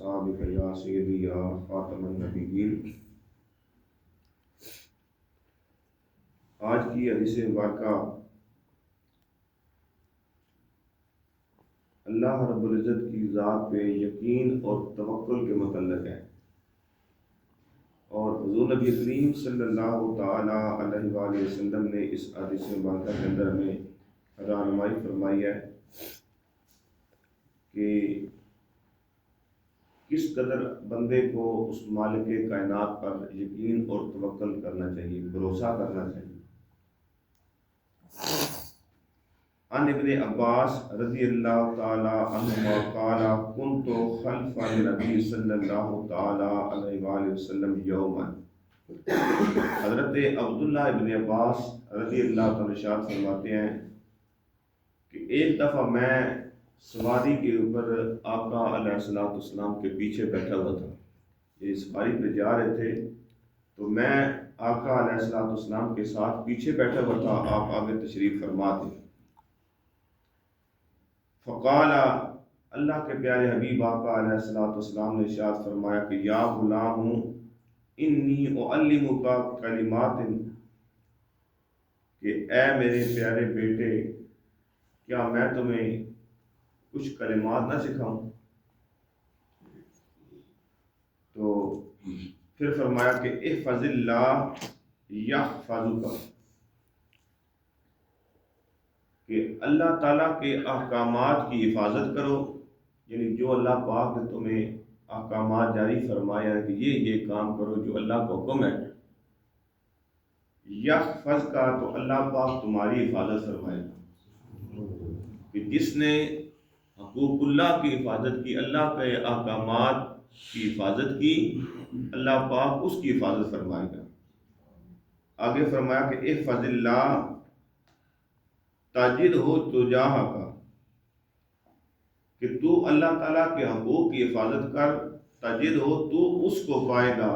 اصحابک یا سیدی یا خاتم النبیین۔ آج کی حدیث مبارکہ اللہ رب العزت کی ذات پہ یقین اور توکل کے متعلق ہے، اور حضور نبی کریم صلی اللہ تعالی علیہ وآلہ وسلم نے اس حدیث مبارکہ کے اندر ہمیں رہنمائی فرمائی ہے کہ کس قدر بندے کو اس مالک کائنات پر یقین اور توکل کرنا چاہیے، بھروسہ کرنا چاہیے۔ عن ابن عباس رضی اللہ تعالی عنہما قال كنت خلف النبی صلی اللہ تعالی علیہ وآلہ وسلم یوما۔ حضرت عبداللہ ابن عباس رضی اللہ تعالی عنہ فرماتے ہیں کہ ایک دفعہ میں سواری کے اوپر آقا علیہ السلام کے پیچھے بیٹھا ہوا تھا، یہ سواری پہ جا رہے تھے تو میں آقا علیہ السلام کے ساتھ پیچھے بیٹھا ہوا تھا، آپ آگے تشریف فرما تھے۔ فقال، اللہ کے پیارے حبیب آقا علیہ السلام نے ارشاد فرمایا کہ یا غلام انی اعلمک کلمات، کہ اے میرے پیارے بیٹے کیا میں تمہیں کچھ کلمات نہ سکھاؤں؟ تو پھر فرمایا کہ احفظ اللہ یحفظک، کہ اللہ تعالیٰ کے احکامات کی حفاظت کرو، یعنی جو اللہ پاک نے تمہیں احکامات جاری فرمایا ہے کہ یہ کام کرو جو اللہ کا حکم ہے، یحفظ کا تو اللہ پاک تمہاری حفاظت فرمائے گا، کہ جس نے حقوق اللہ کی حفاظت کی، اللہ کے احکامات کی حفاظت کی، اللہ پاک اس کی حفاظت فرمائے گا۔ آگے فرمایا کہ احفظ اللہ تاجد ہو تجاہ کا، کہ تو اللہ تعالیٰ کے حقوق کی حفاظت کر، تاجد ہو تو اس کو پائے گا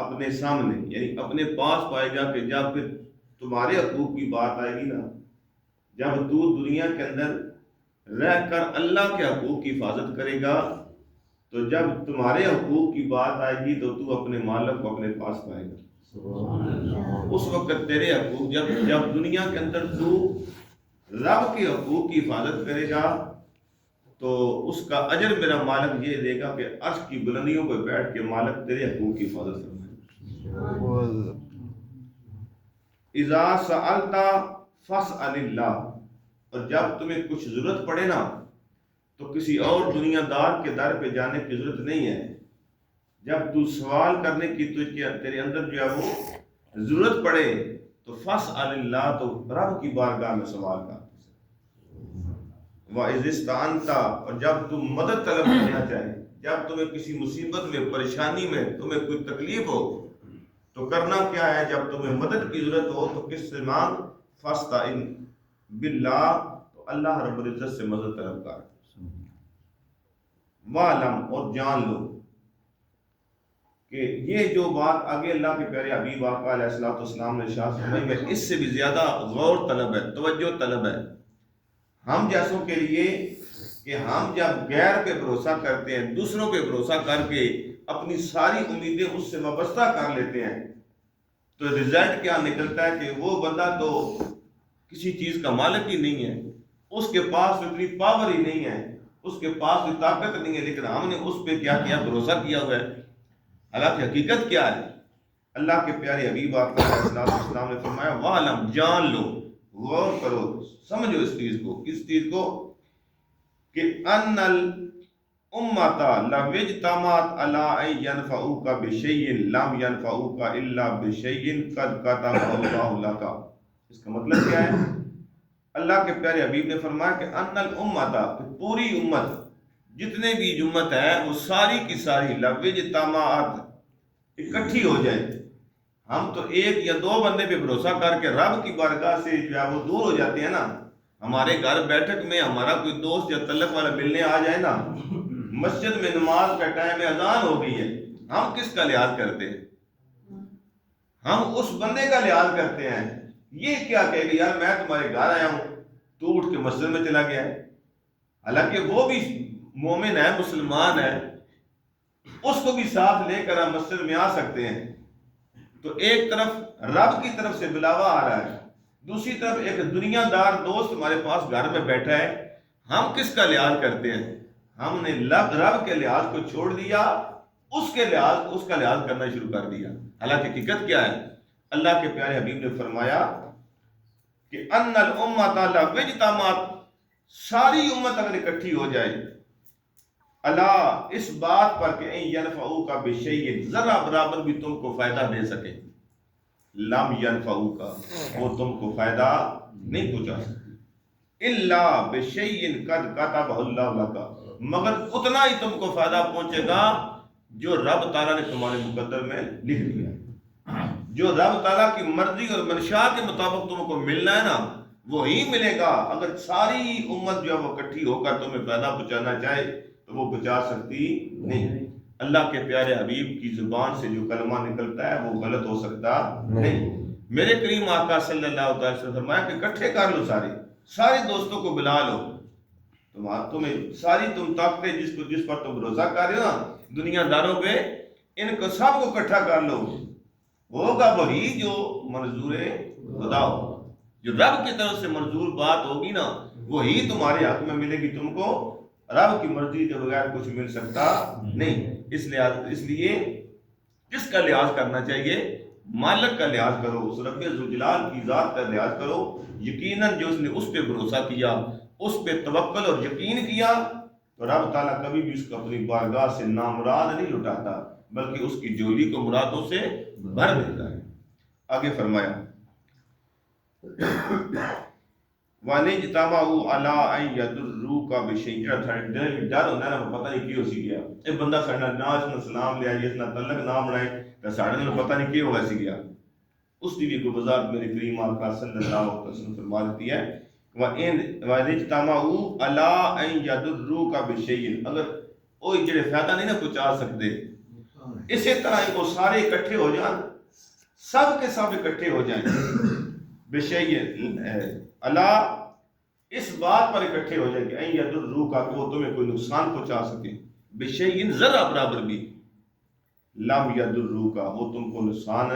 اپنے سامنے، یعنی اپنے پاس پائے گا، کہ جب پھر تمہارے حقوق کی بات آئے گی نا، جب تو دنیا کے اندر رہ کر اللہ کے حقوق کی حفاظت کرے گا، تو جب تمہارے حقوق کی بات آئے گی تو اپنے مالک کو اپنے پاس پائے گا۔ اس وقت تیرے حقوق جب دنیا کے اندر تو رب کے حقوق کی حفاظت کرے گا تو اس کا اجر میرا مالک یہ دے گا کہ عرش کی بلندیوں پہ بیٹھ کے مالک تیرے حقوق کی حفاظت فرمائے گا۔ اذا سألت فاسأل اللہ، اور جب تمہیں کچھ ضرورت پڑے نا تو کسی اور دنیا دار کے در پہ جانے کی ضرورت نہیں ہے۔ جب تو سوال کرنے کی تیرے اندر جو ہے وہ ضرورت پڑے تو فاسأل اللہ، تو رب کی بارگاہ میں سوال کر۔ وَإِذِ اسْتَعَنْتَ، اور جب تم مدد طلب کرنا چاہے، جب تمہیں کسی مصیبت میں، پریشانی میں، تمہیں کوئی تکلیف ہو تو کرنا کیا ہے؟ جب تمہیں مدد کی ضرورت ہو تو کس سے مانگ؟ فَاسْتَعِنْ بِاللَّهِ، تو اللہ رب العزت سے مدد طلب کر۔ وَعْلَمْ، اور جان لو کہ یہ جو بات آگے اللہ کے پیارے حبیب آقا علیہ السلام نے ارشاد فرمائی میں اس سے بھی زیادہ غور طلب ہے، توجہ طلب ہے ہم جیسوں کے لیے، کہ ہم جب غیر پہ بھروسہ کرتے ہیں، دوسروں پہ بھروسہ کر کے اپنی ساری امیدیں اس سے وابستہ کر لیتے ہیں، تو رزلٹ کیا نکلتا ہے کہ وہ بندہ تو کسی چیز کا مالک ہی نہیں ہے، اس کے پاس اتنی پاور ہی نہیں ہے، اس کے پاس اتنی طاقت نہیں ہے، لیکن ہم نے اس پہ کیا کیا؟ بھروسہ کیا ہوا ہے۔ حالانکہ حقیقت کیا ہے؟ اللہ کے پیارے حبیب آقا علیہ السلام نے فرمایا وَعْلَمْ، جان لو، غور کرو، سمجھو اس چیز کو، کس چیز کو؟ کہ ان الامۃ لو اجتمعت علی ان ینفعوک بشیء لم ینفعوک الا بشیء قد کتبہ اللہ لک۔ اس کا مطلب کیا ہے؟ اللہ کے پیارے حبیب نے فرمایا کہ ان الامۃ، پوری امت، جتنے بھی امت ہے وہ ساری کی ساری لو اجتمعت، اکٹھی ہو جائے، ہم تو ایک یا دو بندے پہ بھروسہ کر کے رب کی بارگاہ سے جو ہے وہ دور ہو جاتے ہیں نا۔ ہمارے گھر بیٹھک میں ہمارا کوئی دوست یا تعلق والا ملنے آ جائے نا، مسجد میں نماز کا ٹائم ہے، اذان ہو گئی ہے، ہم کس کا لحاظ کرتے ہیں؟ ہم اس بندے کا لحاظ کرتے ہیں۔ یہ کیا کہے گا یار میں تمہارے گھر آیا ہوں، تو اٹھ کے مسجد میں چلا گیا ہے، حالانکہ وہ بھی مومن ہے، مسلمان ہے، اس کو بھی ساتھ لے کر ہم مسجد میں آ سکتے ہیں. تو ایک طرف رب کی طرف سے بلاوا آ رہا ہے، دوسری طرف ایک دنیا دار دوست ہمارے پاس گھر میں بیٹھا ہے. ہم کس کا لحاظ کرتے ہیں؟ ہم نے رب کے لحاظ کو چھوڑ دیا، اس کا لحاظ کرنا شروع کر دیا. حالانکہ حقیقت کیا ہے؟ اللہ کے پیارے حبیب نے فرمایا کہ ان الامۃ لو اجتمعت، ساری امت اگر اکٹھی ہو جائے، اللہ اس بات پر کہ ان ینفعوک بشیء، ذرا برابر بھی تم کو فائدہ دے سکے، لم ینفعوک، وہ تم کو فائدہ نہیں پہنچا سکتے، الا بشیء قد کتبہ اللہ لک، مگر اتنا ہی تم کو فائدہ پہنچے گا جو رب تعالیٰ نے تمہارے مقدر میں لکھ دیا. جو رب تعالیٰ کی مرضی اور منشاء کے مطابق تم کو ملنا ہے نا، وہی ملے گا. اگر ساری امت جو ہے وہ اکٹھی ہو کر تمہیں فائدہ پہنچانا چاہے تو وہ پہنچا سکتی نہیں. اللہ کے پیارے حبیب کی زبان سے جو کلمہ نکلتا ہے وہ غلط ہو سکتا نہیں. میرے کریم آقا صلی اللہ علیہ وسلم نے فرمایا کہ اکٹھے کر لو، سارے دوستوں کو بلا لو. تمہیں ساری تم طاقتیں جس پر تم بھروسہ کر رہے ہو نا دنیا داروں پہ، ان کو سب کو اکٹھا کر لو. ہوگا وہی جو منظور خدا ہو، جو رب کی طرف سے منظور بات ہوگی نا وہی تمہارے حق میں ملے گی. تم کو رب کی مرضی کے بغیر کچھ مل سکتا نہیں. اس لیے کس کا لحاظ کرنا چاہیے؟ مالک کا لحاظ کرو، اس رب ذوالجلال کی ذات کا لحاظ کرو. یقیناً جو اس نے اس پہ بھروسہ کیا، اس پہ توکل اور یقین کیا، تو رب تعالیٰ کبھی بھی اس کو اپنی بارگاہ سے نامراد نہیں لٹاتا، بلکہ اس کی جولی کو مرادوں سے بھر دیتا ہے. آگے فرمایا وَنِجْتَمَعُوا عَلَىٰ أَن يَضُرُّوكَ بِشَيْءٍ. ڈر ہوتا ہے نا، پتہ نہیں کی ہو سی گیا ایک بندہ ساڑھا ناش نہ سلام لیا جس نہ تعلق نام بنائے تو ساڑھا نے پتہ نہیں کی ہوگا سی گیا. اس لیے کو وضاحت میرے کریم آقا صلی اللہ علیہ وسلم فرما دیتی ہے وَنِجْتَمَعُوا عَلَىٰ أَن يَضُرُّوكَ بِشَيْءٍ، اگر وہ جڑے فائدہ نہیں نہ پہنچا سکتے، اسی طرح وہ سارے اکٹھے ہو جائیں، سب کے سب اکٹھے ہو جائیں. بشیء اللہ اس بات پر اکٹھے ہو جائیں کہ این یضروک، کہ وہ تمہیں کوئی نقصان پہنچا سکے. بشیء ذرا برابر بھی، لم یضروک وہ تم کو نقصان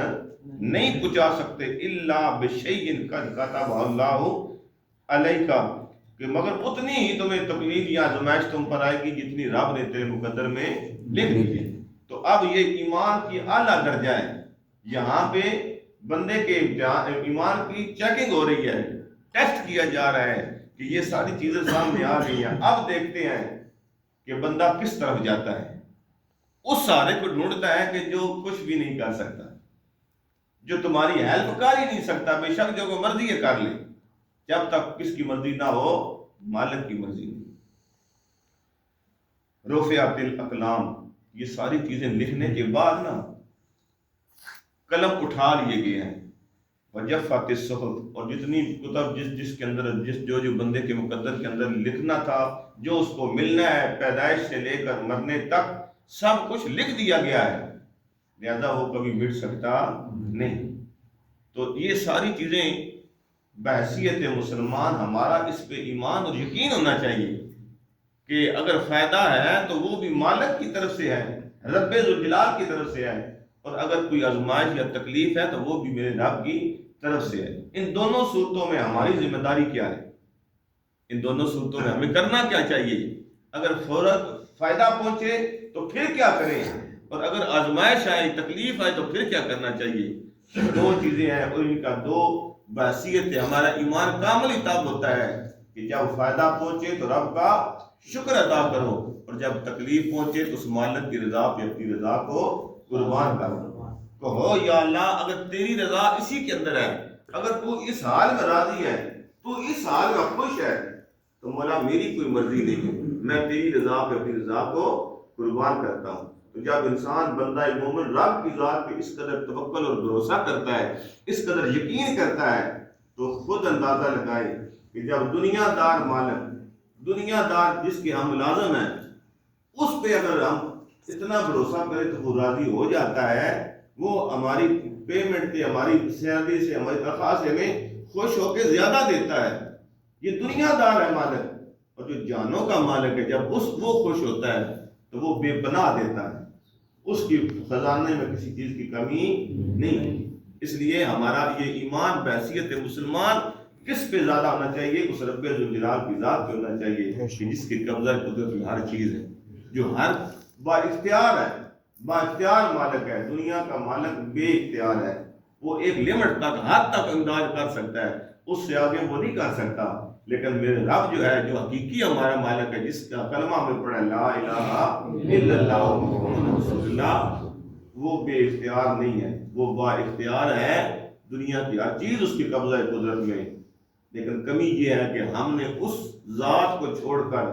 نہیں پہنچا سکتے، الا بشیء قد کتبہ اللہ علیک، کہ مگر اتنی ہی تمہیں تکلیف یا آزمائش تم پر آئے گی جتنی رب نے تیرے مقدر میں لکھ دی ہے. تو اب یہ ایمان کی اعلیٰ درجہ ہے. یہاں پہ بندے کے ایمان کی چیکنگ ہو رہی ہے، ٹیسٹ کیا جا رہا ہے کہ یہ ساری چیزیں سامنے آ رہی ہیں. اب دیکھتے ہیں کہ بندہ کس طرف جاتا ہے. اس سارے کو ڈھونڈتا ہے کہ جو کچھ بھی نہیں کر سکتا، جو تمہاری ہیلپ کر ہی نہیں سکتا. بے شک جو کو مرضی ہے کر لے، جب تک کس کی مرضی نہ ہو، مالک کی مرضی نہیں. رفعت الاقلام، یہ ساری چیزیں لکھنے کے بعد نا قلم اٹھا لیے گئے ہیں. وجفت الصحف، اور جتنی کتب جس کے اندر جو بندے کے مقدر کے اندر لکھنا تھا، جو اس کو ملنا ہے پیدائش سے لے کر مرنے تک، سب کچھ لکھ دیا گیا ہے، لہذا وہ کبھی مٹ سکتا نہیں. تو یہ ساری چیزیں بحیثیت مسلمان ہمارا اس پہ ایمان اور یقین ہونا چاہیے کہ اگر فائدہ ہے تو وہ بھی مالک کی طرف سے ہے، رب ذوالجلال کی طرف سے ہے، اور اگر کوئی آزمائش یا تکلیف ہے تو وہ بھی میرے رب کی طرف سے ہے. ان دونوں صورتوں میں ہماری ذمہ داری کیا ہے؟ ان دونوں صورتوں میں ہمیں کرنا کیا چاہیے؟ اگر فوراً فائدہ پہنچے تو پھر کیا کریں، اور اگر آزمائش آئے، تکلیف آئے تو پھر کیا کرنا چاہیے؟ دو چیزیں ہیں اور ان کا دو بحیثیت ہے. ہمارا ایمان کامل ہی تب ہوتا ہے کہ جب فائدہ پہنچے تو رب کا شکر ادا کرو، اور جب تکلیف پہنچے تو اس مالک کی رضا پہ اپنی رضا کو قربان کرو. کہو یا اللہ اگر تیری رضا اسی کے اندر ہے، اگر تو اس حال میں راضی ہے، تو اس حال میں خوش ہے، تو مولا میری کوئی مرضی نہیں ہے، میں تیری رضا پہ اپنی رضا کو قربان کرتا ہوں. تو جب انسان بندہ مومن رب کی ذات پہ اس قدر توکل اور بھروسہ کرتا ہے، اس قدر یقین کرتا ہے، تو خود اندازہ لگائے کہ جب دنیا دار مالک، دنیا دار جس کے ہم ملازم ہیں، اس پہ اگر ہم اتنا بھروسہ کرے تو وہ راضی ہو جاتا ہے. وہ ہماری پیمنٹ سے، ہماری سیلری سے، ہماری تنخواہ سے ہمیں خوش ہو کے زیادہ دیتا ہے. یہ دنیا دار ہے مالک، اور جو جانوں کا مالک ہے جب وہ خوش ہوتا ہے تو وہ بے پناہ دیتا ہے. اس کی خزانے میں کسی چیز کی کمی نہیں ہوگی۔ اس لیے ہمارا یہ ایمان بحیثیت مسلمان کس پہ زیادہ ہونا چاہیے؟ اس رب ذوالجلال کی ذات پہ ہونا چاہیے کہ جس کی قبضہ قدرت میں ہر چیز ہے، جو ہر با اختیار ہے، با اختیار مالک ہے، دنیا کا مالک بے اختیار ہے، وہ ایک لمٹ تک حد تک انداز کر سکتا ہے، اس سے آگے وہ نہیں کر سکتا۔ لیکن میرے رب جو ہے، جو حقیقی ہمارا مالک ہے، جس کا کلمہ ہمیں پڑھا لا الہ الا اللہ محمد رسول اللہ، وہ بے اختیار نہیں ہے، وہ با اختیار ہے، دنیا کی ہر چیز اس کی قبضہ قدرت میں۔ لیکن کمی یہ ہے کہ ہم نے اس ذات کو چھوڑ کر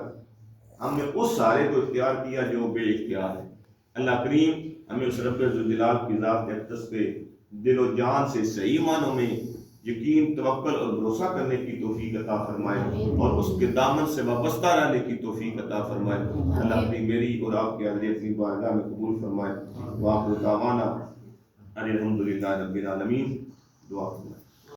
ہم نے اس سارے کو اختیار کیا جو بے اختیار ہے۔ اللہ کریم ہمیں اس رب ذوالجلال کی ذات اقدس پہ دل و جان سے صحیح معنوں میں یقین، توکل اور بھروسہ کرنے کی توفیق عطا فرمائے، اور اس کے دامن سے وابستہ رہنے کی توفیق عطا فرمائے۔ اللہ اپنی میری اور آپ کی حاضری اپنی بارگاہ میں قبول فرمائے۔ وآخر دعوانا ان الحمد للہ رب العالمین۔ دعا فرمائے۔